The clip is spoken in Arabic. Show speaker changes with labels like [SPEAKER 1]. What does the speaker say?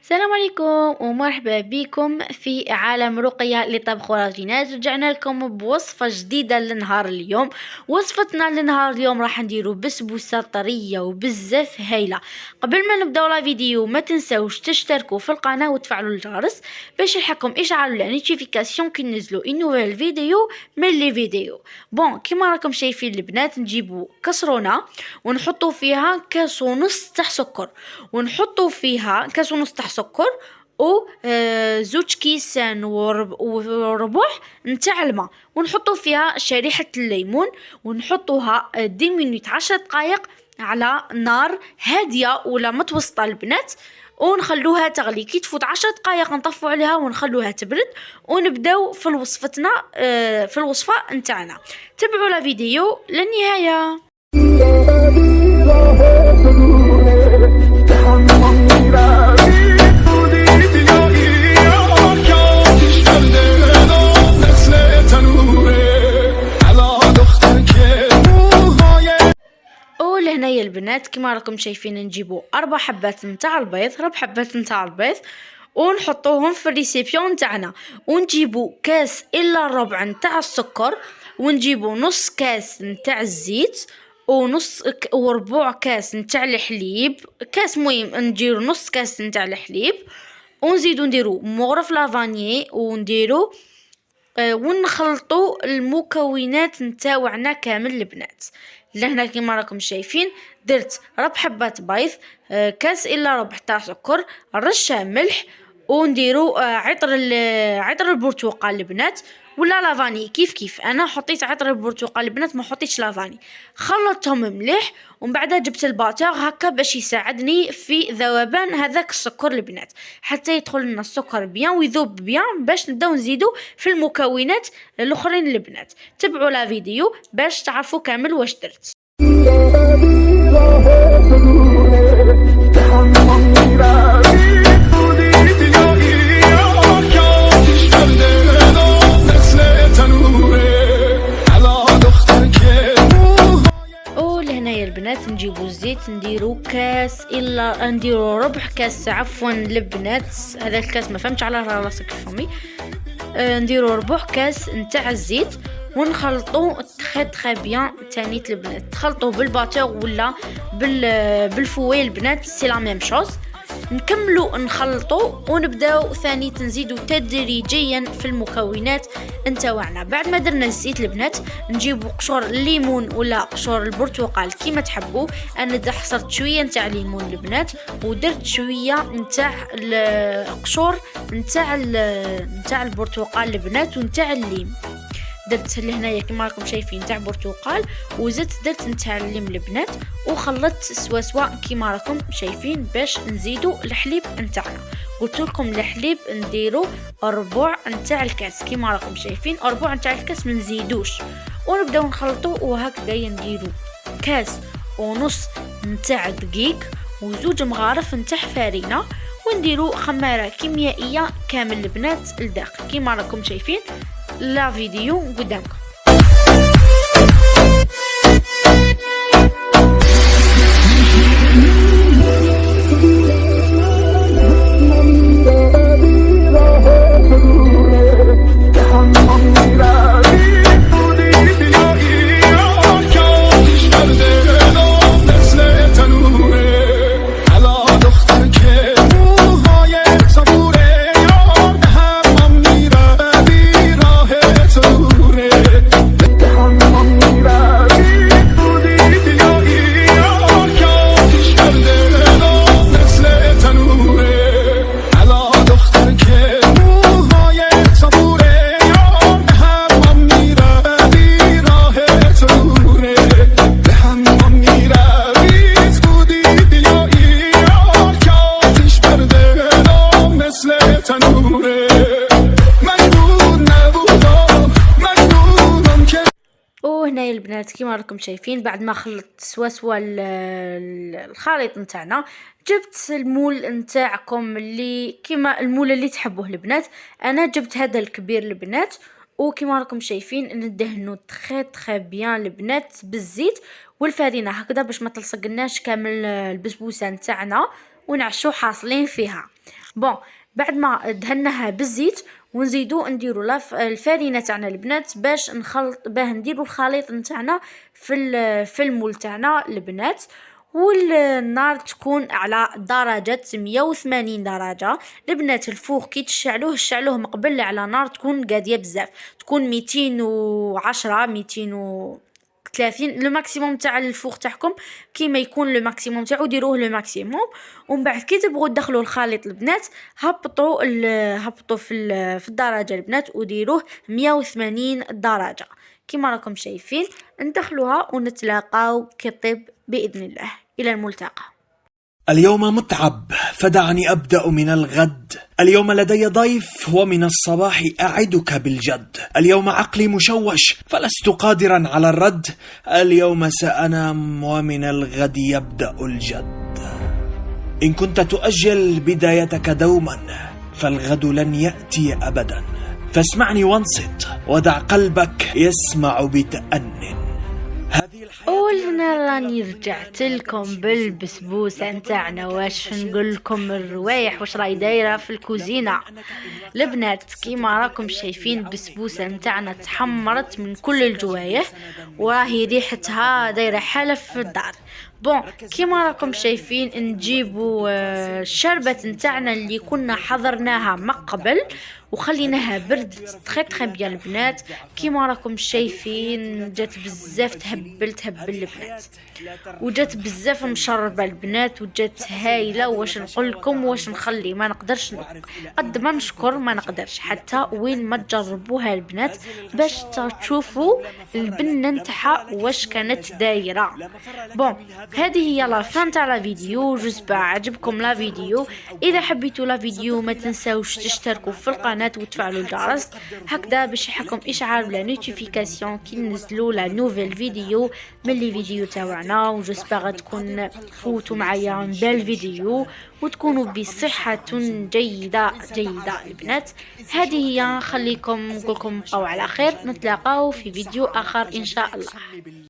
[SPEAKER 1] السلام عليكم ومرحبا بكم في عالم رقية لطبخ وراجينات. رجعنا لكم بوصفة جديدة لنهار اليوم. وصفتنا لنهار اليوم راح نديرو بسبوسة طرية وبزاف هايلة. قبل ما نبداو لا فيديو ما تنساوش تشتركوا في القناة وتفعلوا الجرس باش يلحقكم اشعار لا نوتيفيكاسيون كي ننزلوا نوفيل فيديو من لي فيديو. كيما راكم شايفين البنات نجيبوا كسرونة ونحطوا فيها كاس ونص تاع سكر، ونحطوا فيها كاس ونص تاع سكر و زوج كيسان وربع نتاع الماء، ونحطوا فيها شريحة الليمون ونحطوها 10 مينوت 10 دقائق على نار هادية ولا متوسطة البنات، ونخلوها تغلي. كي تفوت 10 دقائق نطفوا عليها ونخلوها تبرد ونبداو في وصفتنا في الوصفة نتاعنا. تبعوا لا فيديو للنهاية. لهنايا البنات كما راكم شايفين نجيبوا 4 حبات نتاع البيض، 4 حبات نتاع البيض ونحطوهم في الريسيبيون نتاعنا، ونجيبوا كاس الا ربع نتاع السكر، ونجيبوا نص كاس نتاع الزيت ونص وربع كاس نتاع الحليب، كاس مهم نديرو نص كاس نتاع الحليب، ونزيدو نديرو مغرف لافاني ونديرو ونخلطوا المكونات نتاوعنا كامل البنات. لهنا كما راكم شايفين درت 4 حبات بيض، كاس الا ربع تاع سكر، رشه ملح، ونديرو عطر البرتقال البنات ولا لافاني كيف انا حطيت عطر البرتقال البنات ما حطيتش لافاني. خلطتهم مليح ومن بعدها جبت الباتور هكا باش يساعدني في ذوبان هذاك السكر البنات حتى يدخل لنا السكر بيان ويذوب بيان باش نبداو نزيدو في المكونات الاخرين البنات. تبعوا لا فيديو باش تعرفوا كامل واش درت. البنات نجيبوا الزيت نديروا كاس الا نديروا ربع كاس عفوا البنات، هذا الكاس ما فهمتش على راسك فمي. نديروا ربع كاس نتاع الزيت ونخلطوه تخي بيان تانيت البنات، تخلطوه بالباتور ولا بالفويل البنات سي لا ميم شوز. نكملوا نخلطوا ونبداو ثاني نزيدوا تدريجيا في المكونات نتاوعنا. بعد ما درنا الزيت البنات نجيبوا قشور الليمون ولا قشور البرتقال كيما تحبوا. انا حصرت شويه نتاع الليمون البنات ودرت شويه نتاع القشور نتاع البرتقال البنات ونتاع الليم. درت لهنايا كما راكم شايفين تاع برتقال وزدت درت نتاع الليم البنات وخلطت سوا كما راكم شايفين باش نزيدوا الحليب نتاعنا. قلت لكم الحليب نديروا ربع نتاع الكاس كما راكم شايفين، ربع نتاع الكاس ما نزيدوش، ونبداو نخلطوا وهكذا نديروا كاس ونص نتاع دقيق وزوج مغارف نتاع فرينه، ونديروا خماره كيميائيه كامل البنات لداخل كما راكم شايفين لا فيديو قدامكم. وهنا البنات كما راكم شايفين بعد ما خلطت سوا الخليط نتاعنا جبت المول نتاعكم اللي كما المول اللي تحبوه البنات. انا جبت هذا الكبير البنات وكما راكم شايفين ندهنو تخي بيان البنات بالزيت والفرينه هكذا باش ما تلصقناش كامل البسبوسه نتاعنا ونعشو حاصلين فيها. بون بعد ما دهناها بالزيت ونزيدو نديرو الفارينه تاعنا البنات باش نخلط نديرو الخليط نتاعنا في المول تاعنا البنات. والنار تكون على درجة 180 درجة البنات. الفوق كي شعلوه مقبل على نار تكون قادية بزاف، تكون 210 230 لو ماكسيموم تاع الفوق تاعكم، كيما يكون لو ماكسيموم تاعو ديروه لو ماكسيموم. ومن بعد كي تبغوا تدخلوا الخليط البنات هبطوا في الدرجة البنات وديروه 180 درجة كيما راكم شايفين. ندخلوها ونتلاقاو كي طيب بإذن الله. إلى الملتقى.
[SPEAKER 2] اليوم متعب فدعني أبدأ من الغد. اليوم لدي ضيف ومن الصباح أعدك بالجد. اليوم عقلي مشوش فلست قادرا على الرد. اليوم سأنام ومن الغد يبدأ الجد. إن كنت تؤجل بدايتك دوما فالغد لن يأتي أبدا. فاسمعني وانصت ودع قلبك يسمع بتأن.
[SPEAKER 1] هنا راني رجعت لكم بالبسبوسه نتاعنا. واش نقول لكم الروايح واش راهي دايره في الكوزينه البنات. كيما راكم شايفين البسبوسه نتاعنا تحمرت من كل الجوايح وراهي ريحتها دايره حاله في الدار. بون كيما راكم شايفين نجيبوا الشربة نتاعنا اللي كنا حضرناها من قبل وخليناها بردت تخي بيان البنات. كيما راكم شايفين جات بزاف تهبل البنات وجات بزاف مشربه البنات وجات هايله. واش نقول لكم واش نخلي ما نقدرش قد ما نشكر ما نقدرش حتى وين ما تجربوها البنات باش تشوفوا البنه نتاعها واش كانت دايره. بون هذه هي لا فان تاع لا فيديو. جوسبا عجبكم لا فيديو. اذا حبيتوا لا فيديو ما تنساوش تشتركوا في القناه وتفعلوا الجرس هكذا باش يحكم اشعار بلا نوتيفيكاسيون كي ننزلوا لا نوفيل فيديو من لي فيديو تاعنا. وجسبا تكون فوتوا معايا بال فيديو وتكونوا بصحة جيدة البنات. هذه هي. خليكم نقولكم بقاو على خير. نتلاقاو في فيديو اخر ان شاء الله.